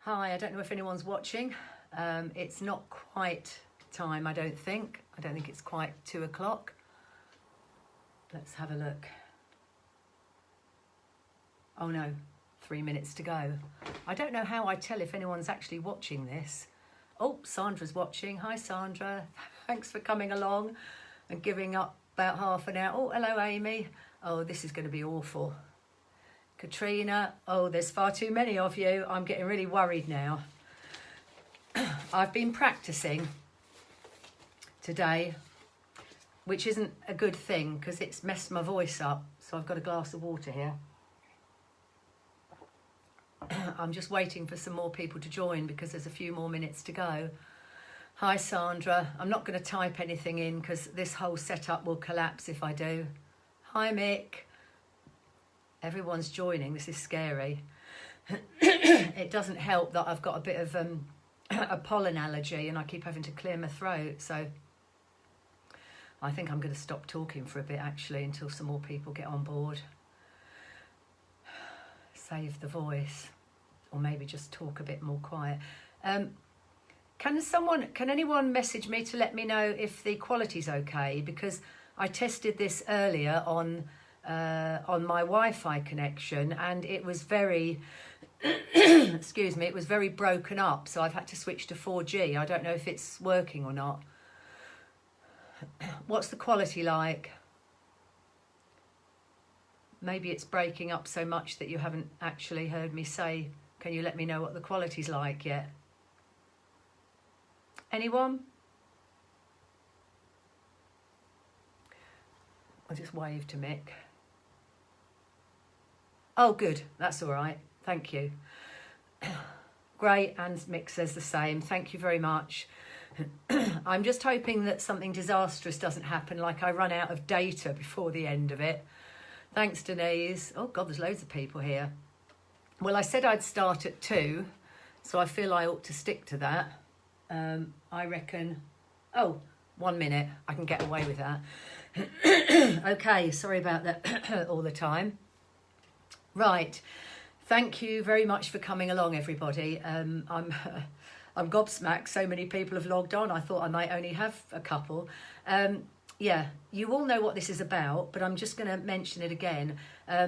Hi, I don't know if anyone's watching. It's not quite time, I don't think. I don't think it's quite 2 o'clock. Let's have a look. Oh no, 3 minutes to go. I don't know how I tell if anyone's actually watching this. Oh, Sandra's watching. Hi, Sandra. Thanks for coming along and giving up about half an hour. Oh, hello, Amy. Oh, this is going to be awful. Katrina, oh, there's far too many of you. I'm getting really worried now. I've been practicing today, which isn't a good thing because it's messed my voice up. So I've got a glass of water here. I'm just waiting for some more people to join because there's a few more minutes to go. Hi, Sandra. I'm not going to type anything in because this whole setup will collapse if I do. Hi, Mick. Everyone's joining. This is scary. It doesn't help that I've got a bit of a pollen allergy and I keep having to clear my throat. So I think I'm going to stop talking for a bit actually until some more people get on board. Save the voice, or maybe just talk a bit more quiet. Can anyone message me to let me know if the quality's okay? Because I tested this earlier on my Wi-Fi connection and it was very excuse me, it was very broken up, so I've had to switch to 4G. I don't know if it's working or not. What's the quality like? Maybe it's breaking up so much that you haven't actually heard me say, can you let me know what the quality's like yet? Anyone? I'll just wave to Mick. Oh, good. That's all right. Thank you. Great. And Mick says the same. Thank you very much. I'm just hoping that something disastrous doesn't happen, like I run out of data before the end of it. Thanks, Denise. Oh, God, there's loads of people here. Well, I said I'd start at 2, so I feel I ought to stick to that. I reckon... Oh, 1 minute. I can get away with that. Okay, sorry about that all the time. Right. Thank you very much for coming along, everybody. I'm gobsmacked. So many people have logged on. I thought I might only have a couple. Yeah, you all know what this is about, but I'm just going to mention it again.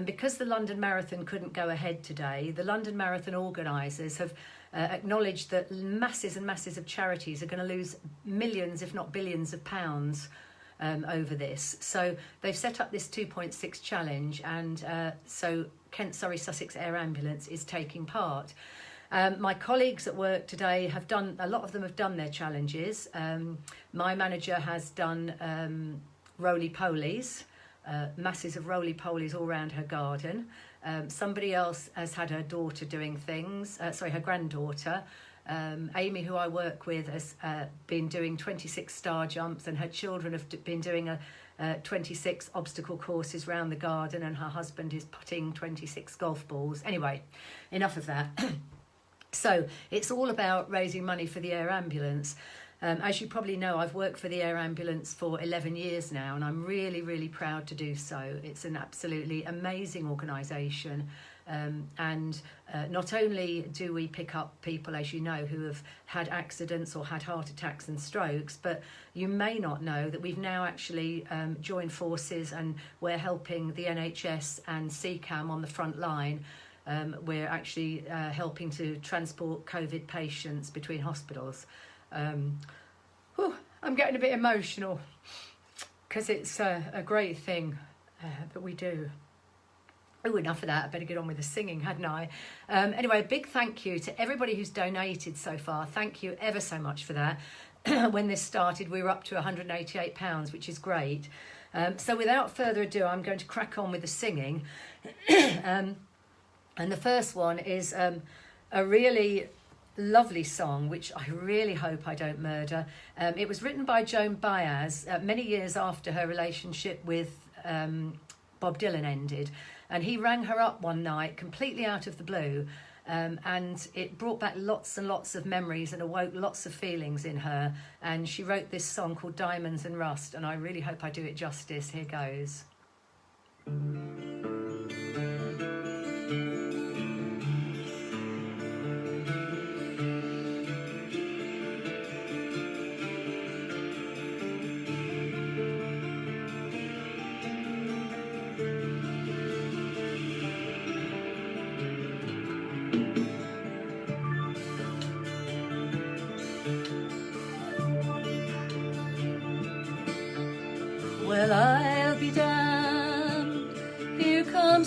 Because the London Marathon couldn't go ahead today, the London Marathon organisers have acknowledged that masses and masses of charities are going to lose millions, if not billions of pounds over this. So they've set up this 2.6 challenge, and so Kent, Surrey, Sussex Air Ambulance is taking part. My colleagues at work today have done, a lot of them have done their challenges. My manager has done roly-polies, masses of roly-polies all around her garden. Somebody else has had her daughter doing things, her granddaughter. Amy, who I work with, has been doing 26 star jumps, and her children have been doing 26 obstacle courses around the garden, and her husband is putting 26 golf balls. Anyway, enough of that. So it's all about raising money for the air ambulance. As you probably know, I've worked for the air ambulance for 11 years now, and I'm really, really proud to do so. It's an absolutely amazing organisation. And not only do we pick up people, as you know, who have had accidents or had heart attacks and strokes, but you may not know that we've now actually joined forces, and we're helping the NHS and CCAM on the front line. We're actually helping to transport COVID patients between hospitals. I'm getting a bit emotional because it's a great thing that we do. Oh, enough of that. I better get on with the singing, hadn't I? Anyway, a big thank you to everybody who's donated so far. Thank you ever so much for that. When this started, we were up to £188, which is great. So without further ado, I'm going to crack on with the singing. And the first one is a really lovely song, which I really hope I don't murder. It was written by Joan Baez many years after her relationship with Bob Dylan ended. And he rang her up one night completely out of the blue, and it brought back lots and lots of memories and awoke lots of feelings in her. And she wrote this song called Diamonds and Rust, and I really hope I do it justice. Here goes.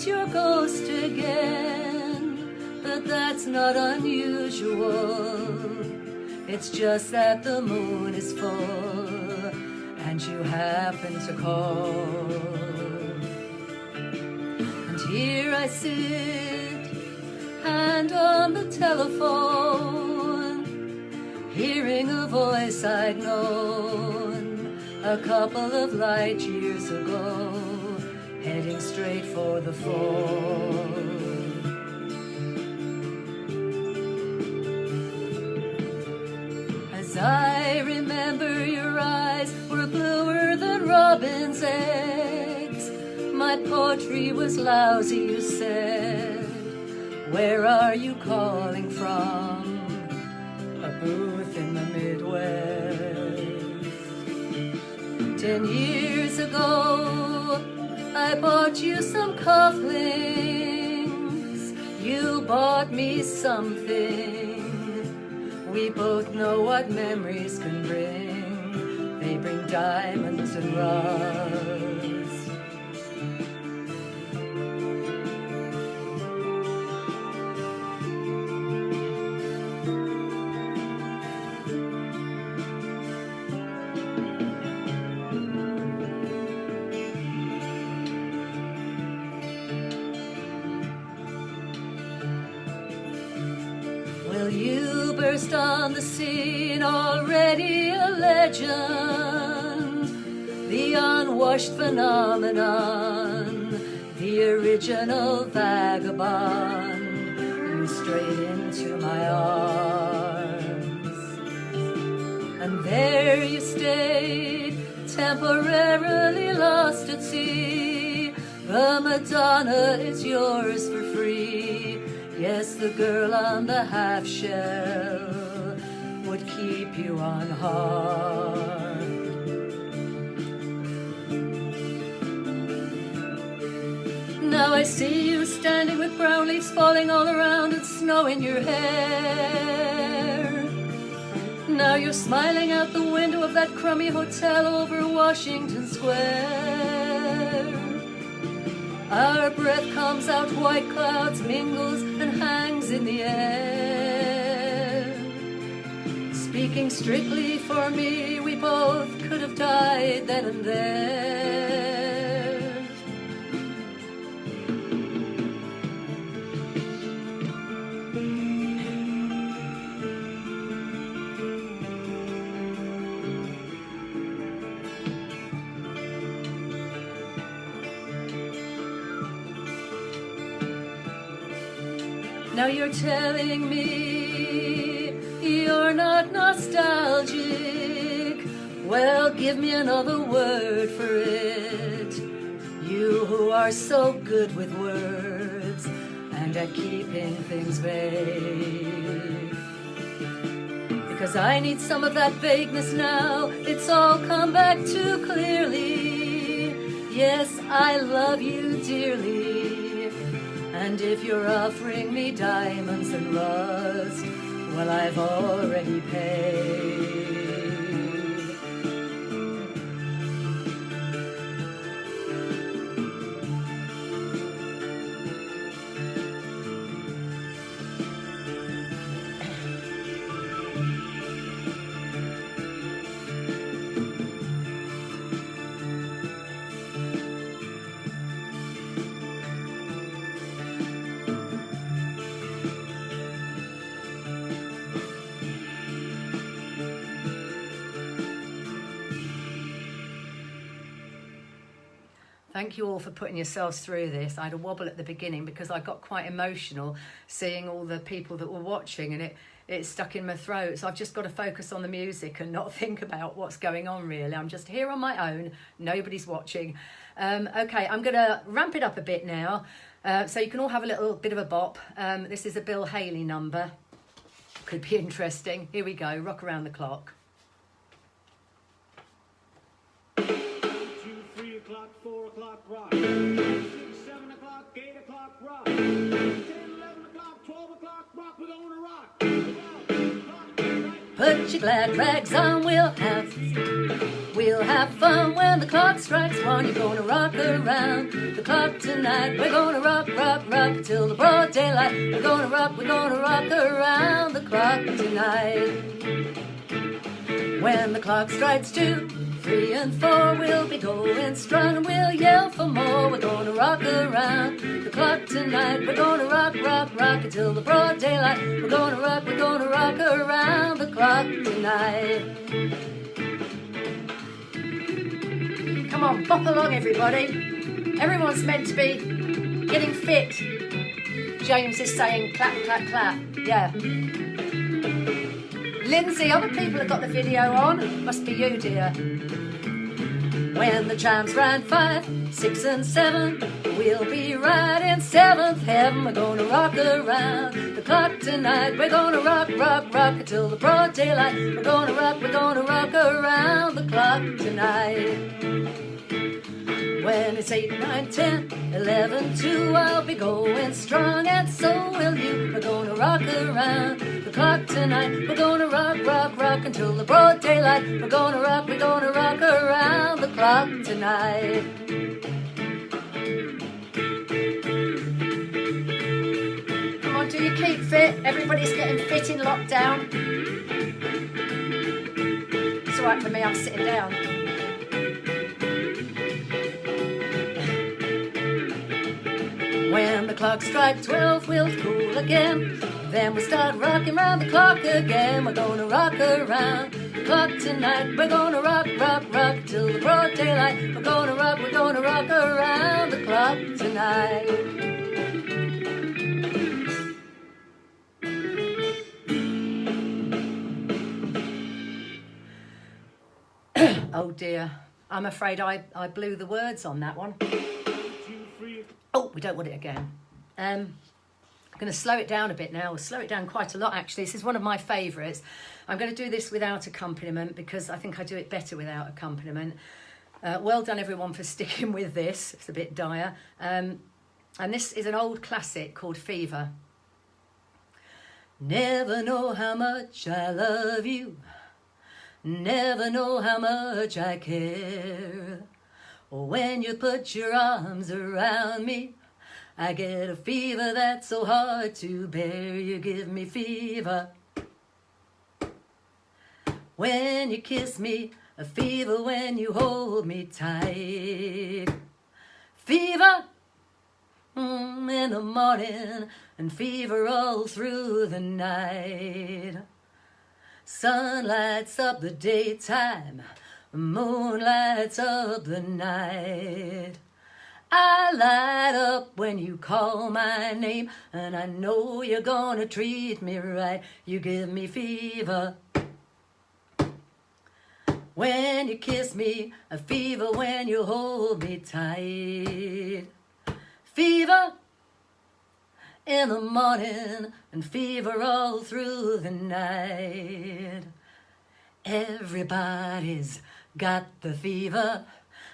your ghost again, but that's not unusual. It's just that the moon is full and you happen to call. And here I sit, hand on the telephone, hearing a voice I'd known a couple of light years ago, heading straight for the fall. As I remember, your eyes were bluer than robin's eggs. My poetry was lousy, you said. Where are you calling from? A booth in the Midwest. 10 years ago, I bought you some cufflinks. You bought me something. We both know what memories can bring. They bring diamonds and rust. Will you burst on the scene, already a legend, the unwashed phenomenon, the original vagabond, you strayed into my arms, and there you stayed, temporarily lost at sea. The Madonna is yours for free. Yes, the girl on the half shell would keep you unharmed. Now I see you standing with brown leaves falling all around and snow in your hair. Now you're smiling out the window of that crummy hotel over Washington Square. Our breath comes out, white clouds mingles and hangs in the air. Speaking strictly for me, we both could have died then and there. Now you're telling me you're not nostalgic. Well, give me another word for it. You who are so good with words and at keeping things vague. Because I need some of that vagueness now. It's all come back too clearly. Yes, I love you dearly. And if you're offering me diamonds and rust, well, I've already paid. Thank you all for putting yourselves through this. I had a wobble at the beginning because I got quite emotional seeing all the people that were watching, and it stuck in my throat. So I've just got to focus on the music and not think about what's going on really. I'm just here on my own. Nobody's watching. Okay, I'm going to ramp it up a bit now so you can all have a little bit of a bop. This is a Bill Haley number. Could be interesting. Here we go. Rock around the clock. 4 o'clock rock, 6, 7 o'clock, 8 o'clock rock, 10, 11 o'clock, 12 o'clock rock, we're gonna rock. Put get your glad rags on. We'll have fun when the clock strikes 1. You're gonna rock around the clock tonight. We're gonna rock, rock, rock till the broad daylight. We're gonna rock around the clock tonight. When the clock strikes 2, 3 and 4, we'll be going strong and we'll yell for more. We're gonna rock around the clock tonight. We're gonna rock, rock, rock until the broad daylight. We're gonna rock around the clock tonight. Come on, bop along everybody. Everyone's meant to be getting fit. James is saying clap, clap, clap. Yeah. Lindsay, other people have got the video on. Must be you, dear. When the chimes ran 5, 6 and 7, we'll be right in 7th heaven. We're gonna rock around the clock tonight. We're gonna rock, rock, rock until the broad daylight. We're gonna rock around the clock tonight. When it's 8, 9, 10, 11, 2, I'll be going strong and so will you. We're gonna rock around the clock tonight. We're gonna rock, rock, rock until the broad daylight. We're gonna rock around the clock tonight. Come on, do you keep fit? Everybody's getting fit in lockdown. It's alright for me, I'm sitting down. When the clock strikes 12, we'll cool again. Then we'll start rocking round the clock again. We're gonna rock around the clock tonight. We're gonna rock, rock, rock till the broad daylight. We're gonna rock around the clock tonight. Oh dear, I'm afraid I blew the words on that one. Oh, we don't want it again. I'm going to slow it down a bit now. We'll slow it down quite a lot, actually. This is one of my favourites. I'm going to do this without accompaniment because I think I do it better without accompaniment. Well done, everyone, for sticking with this. It's a bit dire. And this is an old classic called Fever. Never know how much I love you. Never know how much I care. When you put your arms around me, I get a fever that's so hard to bear. You give me fever. When you kiss me, a fever when you hold me tight. Fever in the morning and fever all through the night. Sun lights up the daytime, moon lights up the night. I light up when you call my name, and I know you're gonna treat me right. You give me fever. When you kiss me, a fever when you hold me tight. Fever in the morning and fever all through the night. Everybody's got the fever.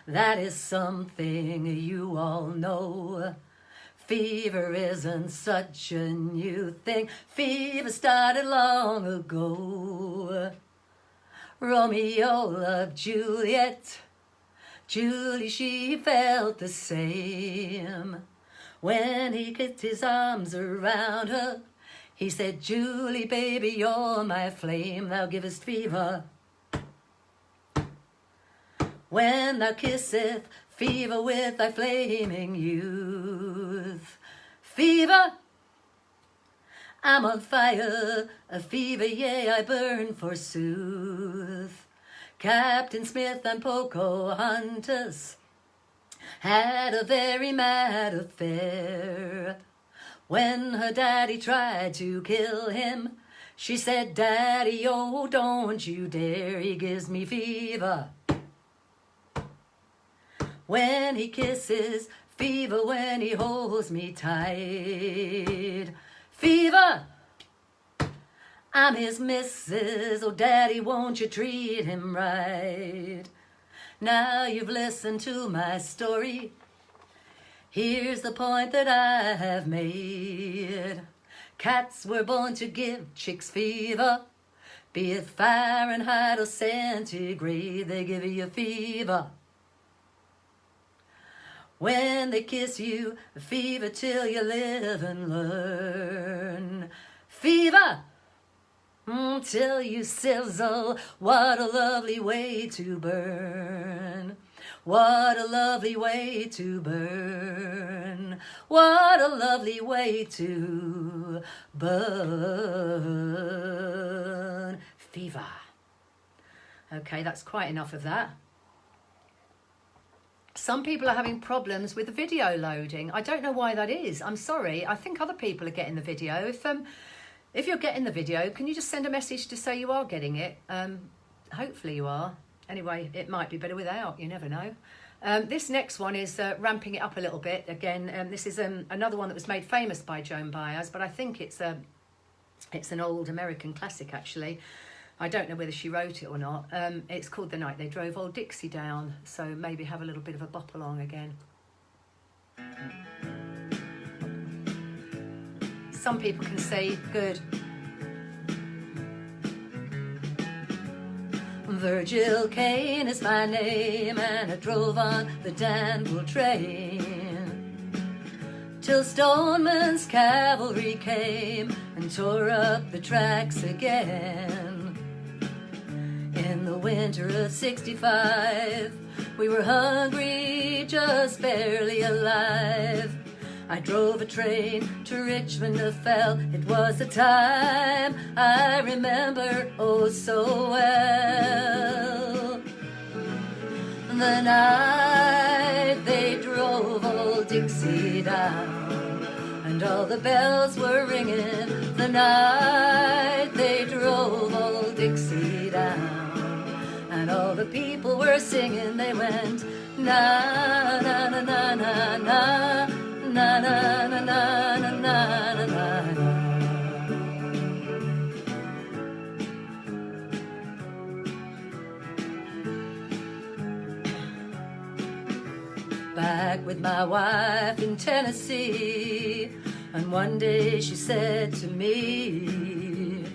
That is something you all know. Fever isn't such a new thing. Fever started long ago. Romeo loved Juliet. Julie, she felt the same. When he put his arms around her, he said, Julie, baby, you're my flame. Thou givest fever. When thou kisseth fever with thy flaming youth. Fever, I'm on fire, a fever, yea, I burn forsooth. Captain Smith and Pocahontas had a very mad affair. When her daddy tried to kill him, she said, Daddy, oh, don't you dare, he gives me fever. When he kisses, fever when he holds me tight. Fever, I'm his missus, oh daddy, won't you treat him right? Now you've listened to my story, here's the point that I have made. Cats were born to give chicks fever. Be it Fahrenheit or centigrade, they give you fever. When they kiss you, fever till you live and learn. Fever till you sizzle. What a lovely way to burn. What a lovely way to burn. What a lovely way to burn. Fever. Okay, that's quite enough of that. Some people are having problems with the video loading. I don't know why that is. I'm sorry. I think other people are getting the video. If you're getting the video, can you just send a message to say you are getting it? Hopefully you are. Anyway, it might be better without. You never know. This next one is ramping it up a little bit. Again, this is another one that was made famous by Joan Baez, but I think it's an old American classic, actually. I don't know whether she wrote it or not. It's called The Night They Drove Old Dixie Down, so maybe have a little bit of a bop along again. Some people can say good. Virgil Kane is my name, and I drove on the Danville train till Stoneman's cavalry came and tore up the tracks again. In the winter of '65, we were hungry, just barely alive. I drove a train to Richmond to Fell. It was a time I remember oh so well. The night they drove old Dixie down, and all the bells were ringing. The night they drove old Dixie down, and all the people were singing. They went na na na na na na. Na na na na na na na na. Back with my wife in Tennessee, and one day she said to me,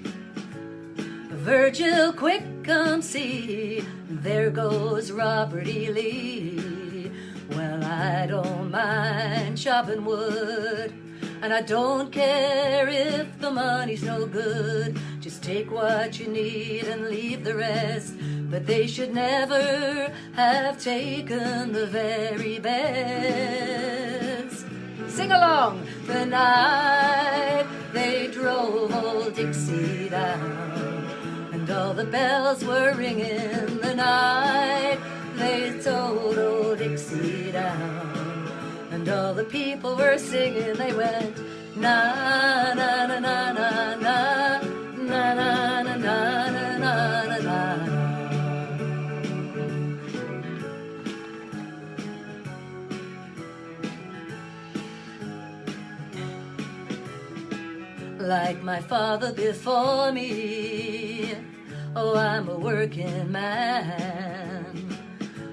Virgil, quick, come see, there goes Robert E. Lee. Well, I don't mind chopping wood, and I don't care if the money's no good. Just take what you need and leave the rest. But they should never have taken the very best. Sing along! The night they drove old Dixie down, and all the bells were ringing. The night they towed old Dixie down, and all the people were singing. They went na na na na na na na na na na na na na. Like my father before me, oh, I'm a working man.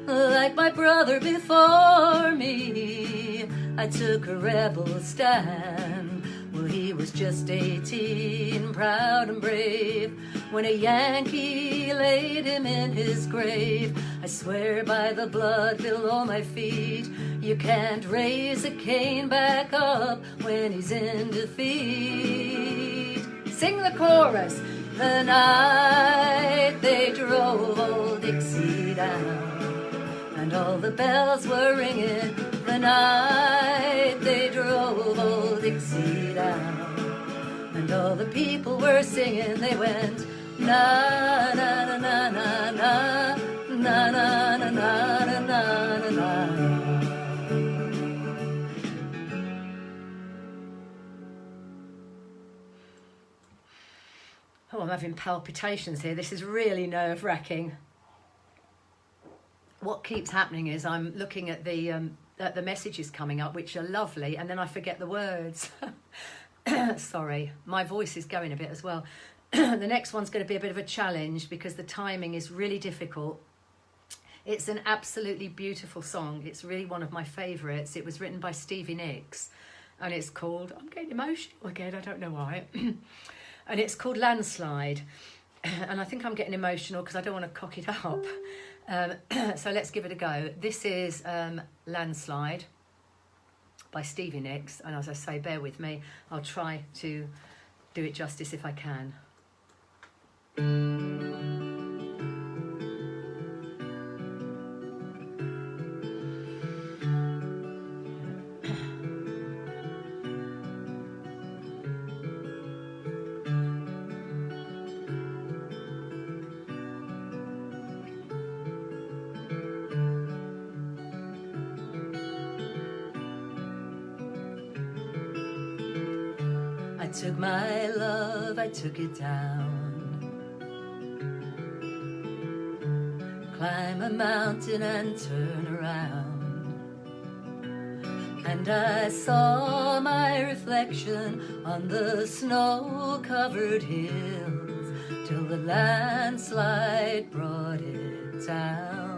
Like my brother before me, I took a rebel stand. Well, he was just 18, proud and brave, when a Yankee laid him in his grave. I swear by the blood below my feet, you can't raise a cane back up when he's in defeat. Sing the chorus. The night they drove old Dixie down, and all the bells were ringing. The night they drove old Dixie down, and all the people were singing. They went na na na na na na na na na na na na na. Oh, I'm having palpitations here. This is really nerve-wracking. What keeps happening is I'm looking at the messages coming up, which are lovely, and then I forget the words. Sorry, my voice is going a bit as well. The next one's going to be a bit of a challenge because the timing is really difficult. It's an absolutely beautiful song. It's really one of my favourites. It was written by Stevie Nicks, and it's called, I'm getting emotional again, I don't know why. And it's called Landslide. and I think I'm getting emotional because I don't want to cock it up. So let's give it a go. This is Landslide by Stevie Nicks, and as I say, bear with me. I'll try to do it justice if I can. I took my love, I took it down. Climb a mountain and turn around. And I saw my reflection on the snow-covered hills till the landslide brought it down.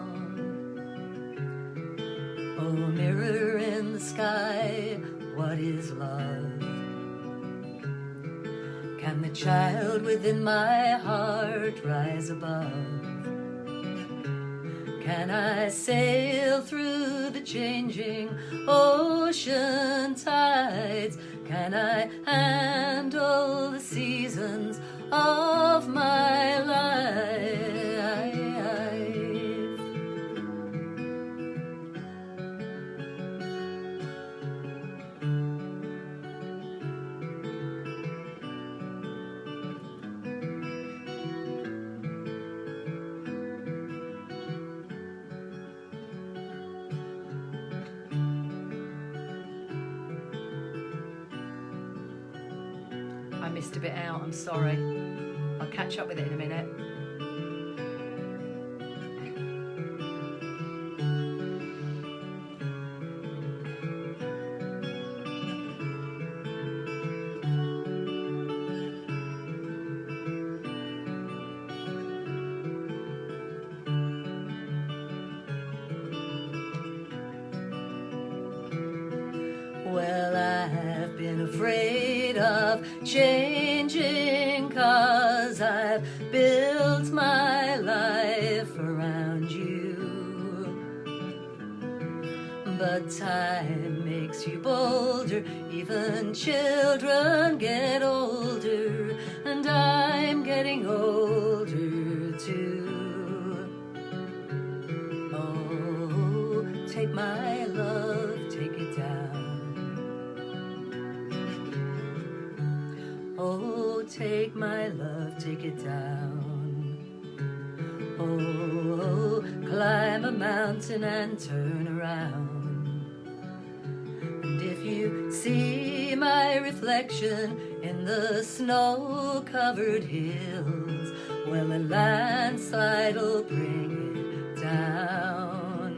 Oh, mirror in the sky, what is love? Can the child within my heart rise above? Can I sail through the changing ocean tides? Can I handle the seasons of my life? I missed a bit out, I'm sorry. I'll catch up with it in a minute. Well, I have been afraid of changing 'cause I've built my life around you. But time makes you bolder, even children get older, and I'm getting older too. Oh, take my love, take it down. Oh, take my love, take it down. Oh, climb a mountain and turn around. And if you see my reflection in the snow-covered hills, well, a landslide'll bring it down.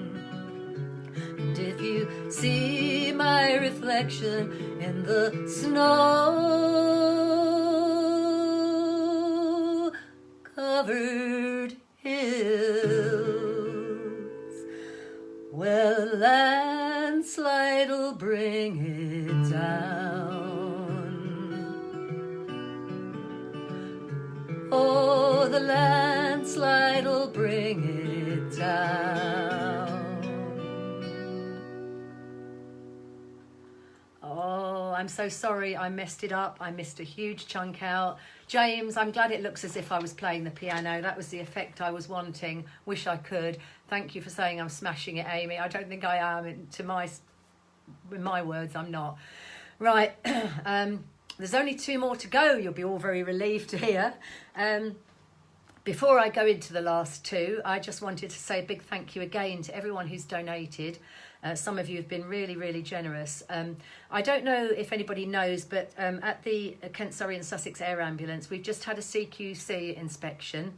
And if you see my reflection in the snow-covered hills, well, a landslide'll bring it down. Oh, the landslide'll bring it down. Oh, I'm so sorry I messed it up. I missed a huge chunk out. James, I'm glad it looks as if I was playing the piano. That was the effect I was wanting. Wish I could. Thank you for saying I'm smashing it, Amy. I don't think I am. In my words, I'm not. Right. There's only 2 more to go. You'll be all very relieved to hear. Before I go into the last 2, I just wanted to say a big thank you again to everyone who's donated. Some of you have been really, really generous. I don't know if anybody knows, but at the Kent, Surrey and Sussex Air Ambulance, we've just had a CQC inspection.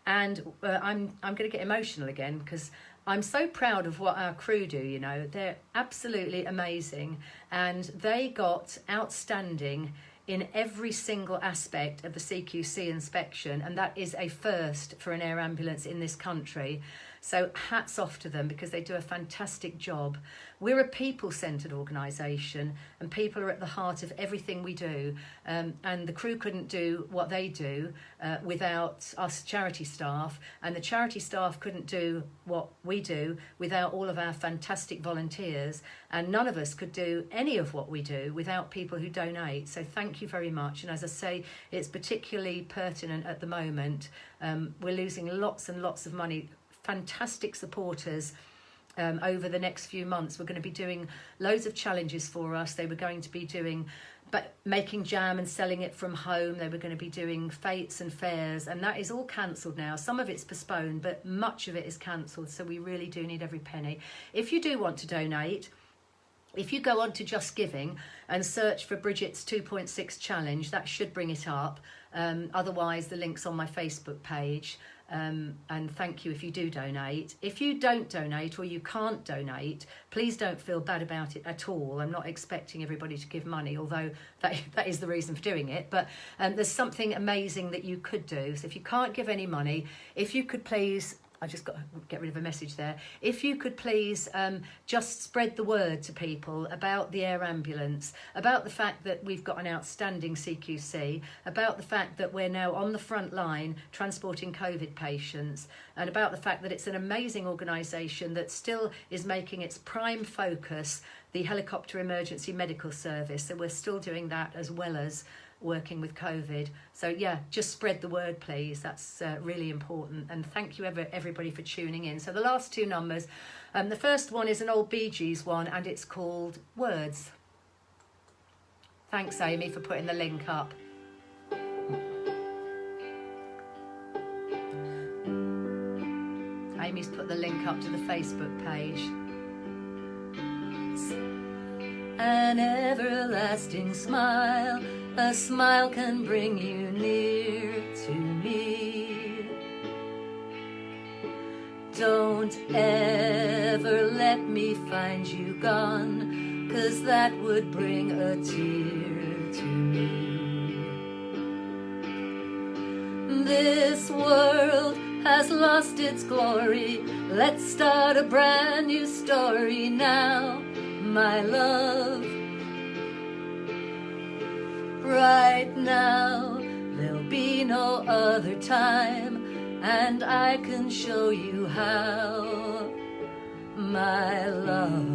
And I'm going to get emotional again because I'm so proud of what our crew do, you know. They're absolutely amazing. And they got outstanding in every single aspect of the CQC inspection. And that is a first for an air ambulance in this country. So hats off to them because they do a fantastic job. We're a people-centred organisation, and people are at the heart of everything we do. And the crew couldn't do what they do without us charity staff, and the charity staff couldn't do what we do without all of our fantastic volunteers, and none of us could do any of what we do without people who donate. So thank you very much. And as I say, it's particularly pertinent at the moment. We're losing lots and lots of money. Fantastic supporters. Over the next few months, we're going to be doing loads of challenges for us. They were going to be doing making jam and selling it from home. They were going to be doing fetes and fairs, and that is all cancelled now. Some of it's postponed, but much of it is cancelled, so we really do need every penny. If you do want to donate, if you go on to Just Giving and search for Bridget's 2.6 challenge, that should bring it up. Otherwise, the link's on my Facebook page. And thank you if you do donate. If you don't donate or you can't donate, please don't feel bad about it at all. I'm not expecting everybody to give money, although that is the reason for doing it. But there's something amazing that you could do. So if you can't give any money, if you could please... I just got to get rid of a message there. If you could please just spread the word to people about the air ambulance, about the fact that we've got an outstanding CQC, about the fact that we're now on the front line transporting COVID patients, and about the fact that it's an amazing organisation that still is making its prime focus the helicopter emergency medical service. So we're still doing that as well as working with COVID. So yeah, just spread the word, please. That's really important. And thank you everybody for tuning in. So the last two numbers, the first one is an old Bee Gees one, and it's called Words. Thanks, Amy, for putting the link up. Amy's put the link up to the Facebook page. An everlasting smile, a smile can bring you near to me. Don't ever let me find you gone, 'cause that would bring a tear to me. This world has lost its glory. Let's start a brand new story now, my love. Right now, there'll be no other time, and I can show you how, my love.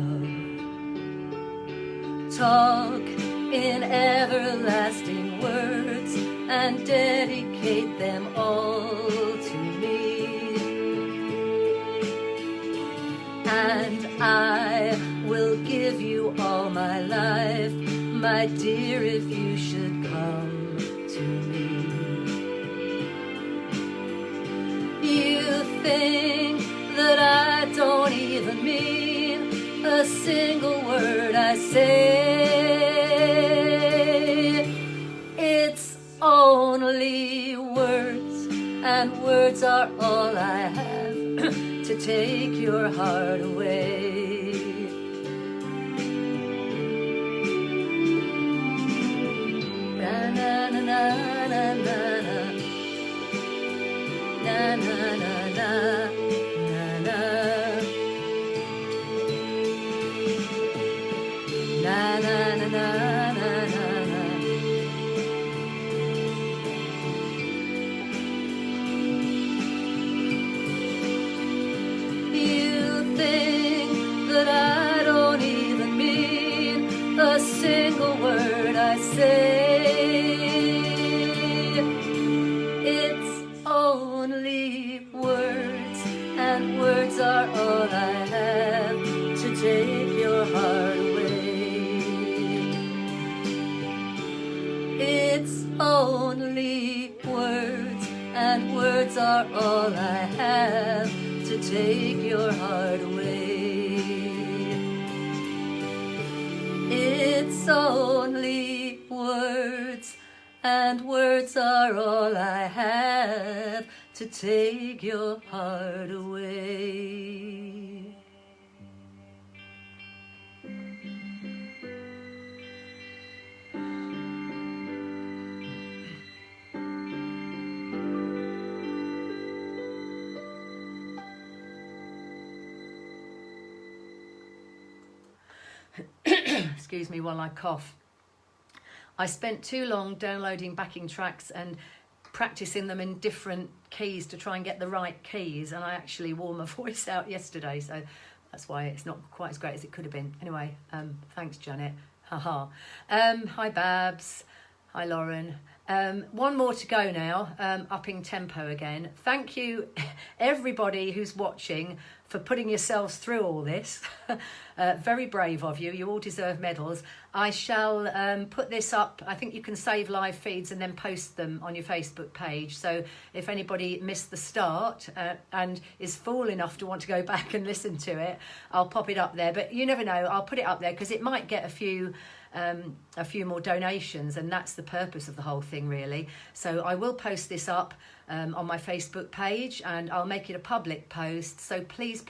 Talk in everlasting words and dedicate them all to me, and I will give you all my life, my dear, if you should come to me. You think that I don't even mean a single word I say. It's only words, and words are all I have to take your heart away. You think that I don't even mean a single word I say. It's only words, and words are all I have to take your heart away. It's only words, and words are all I have to take your heart away. It's only words, and words are all I have to take your heart away. Excuse me while I cough. I spent too long downloading backing tracks and practicing them in different keys to try and get the right keys, and I actually wore my voice out yesterday, so that's why it's not quite as great as it could have been. Anyway, thanks Janet. Haha. Hi Babs. Hi Lauren. One more to go now, upping tempo again. Thank you everybody who's watching for putting yourselves through all this. Very brave of you. You all deserve medals. I shall put this up. I think you can save live feeds and then post them on your Facebook page. So if anybody missed the start and is fool enough to want to go back and listen to it, I'll pop it up there. But you never know, I'll put it up there because it might get a few more donations, and that's the purpose of the whole thing really. So I will post this up on my Facebook page, and I'll make it a public post, so please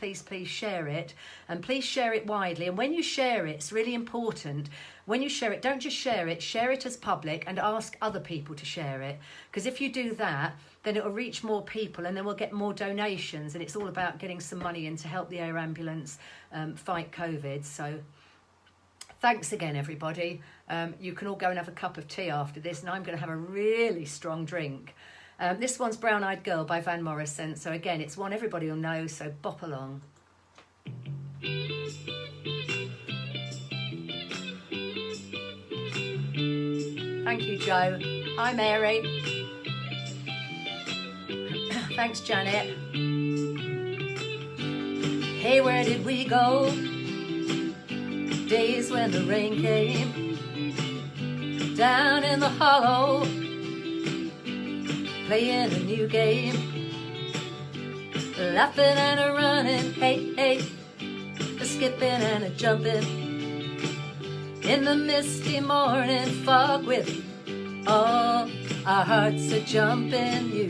share it, and please share it widely. And when you share it, it's really important, when you share it, don't just share it as public, and ask other people to share it, because if you do that, then it will reach more people, and then we'll get more donations, and it's all about getting some money in to help the air ambulance fight COVID. So thanks again, everybody. You can all go and have a cup of tea after this, and I'm going to have a really strong drink. This one's Brown Eyed Girl by Van Morrison. So again, it's one everybody will know, so bop along. Thank you, Joe. Hi, Mary. Thanks, Janet. Hey, where did we go? Days when the rain came down in the hollow, playing a new game, laughing and a running, hey, hey, a skipping and a jumping in the misty morning fog with all our hearts a jumping. You,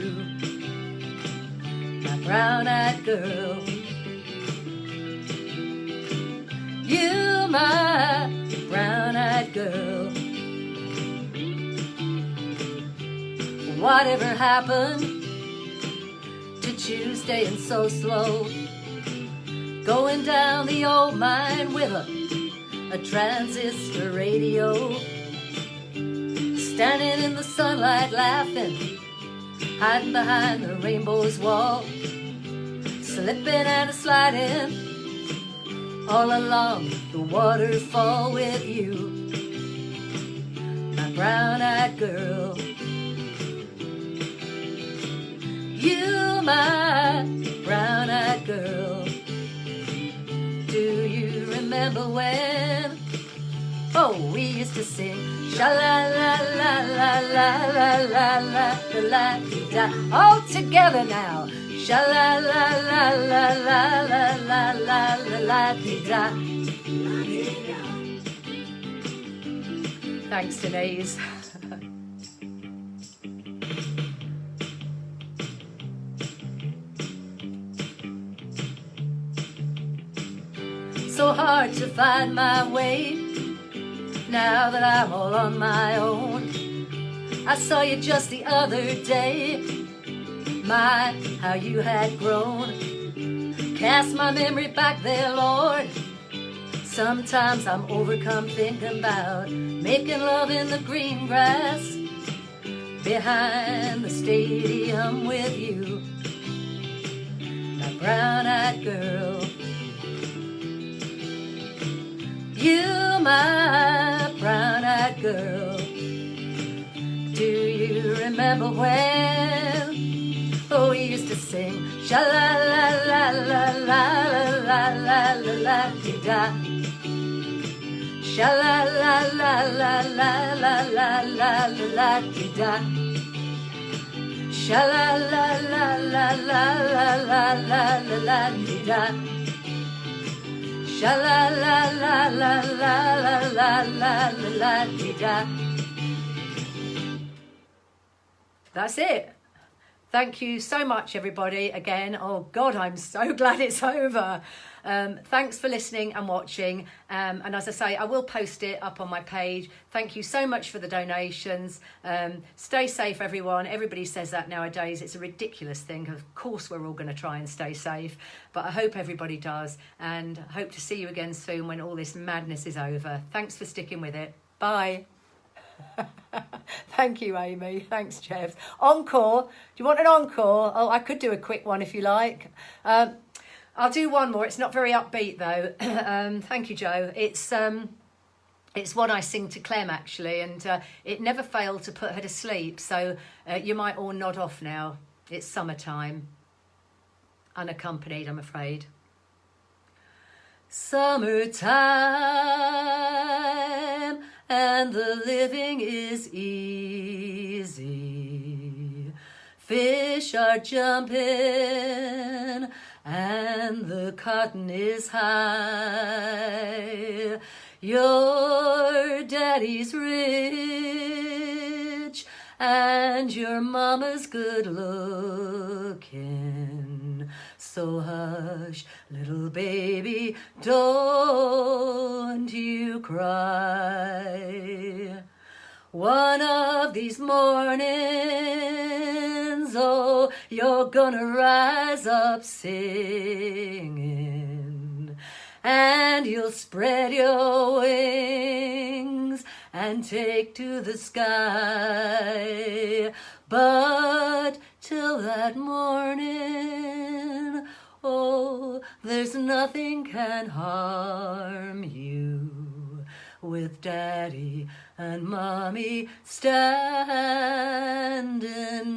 my brown-eyed girl, you, my brown-eyed girl. Whatever happened to Tuesday and so slow, going down the old mine with a transistor radio, standing in the sunlight laughing, hiding behind the rainbow's wall, slipping and sliding all along the waterfall with you, my brown-eyed girl. You, my brown-eyed girl. Do you remember when, oh, we used to sing sha-la-la-la-la-la-la-la-la-la-la-la-da, all together now, sha-la-la-la-la-la-la-la-la-la-da. Thanks, Denise. So hard to find my way now that I'm all on my own. I saw you just the other day, my, how you had grown. Cast my memory back there, Lord. Sometimes I'm overcome thinking about making love in the green grass behind the stadium with you, my brown-eyed girl. You, my brown-eyed girl. Do you remember when, oh, we used to sing sha-la-la-la-la-la-la-la-la-la-la-da, sha-la-la-la-la-la-la-la-la-la-da, sha-la-la-la-la-la-la-la-la-la-da, sha-la-la-la-la-la-la-la-la-la-da. That's it. Thank you so much, everybody. Again, oh God, I'm so glad it's over. Thanks for listening and watching. And as I say, I will post it up on my page. Thank you so much for the donations. Stay safe, everyone. Everybody says that nowadays. It's a ridiculous thing. Of course, we're all going to try and stay safe. But I hope everybody does. And I hope to see you again soon when all this madness is over. Thanks for sticking with it. Bye. Thank you, Amy. Thanks, Jeff. Encore. Do you want an encore? Oh, I could do a quick one if you like. I'll do one more. It's not very upbeat though. Thank you, Joe. It's one I sing to Clem actually, and it never failed to put her to sleep. So you might all nod off now. It's summertime. Unaccompanied, I'm afraid. Summertime, and the living is easy. Fish are jumping, and the cotton is high. Your daddy's rich, and your mama's good looking. So hush, little baby, don't you cry. One of these mornings, oh, you're gonna rise up singing, and you'll spread your wings and take to the sky. But till that morning, oh, there's nothing can harm you, with Daddy and Mommy standing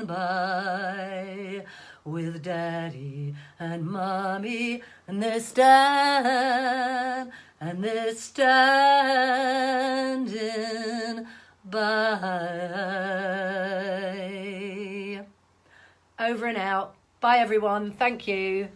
by. With Daddy and Mommy, and they're standing by. Over and out. Bye, everyone. Thank you.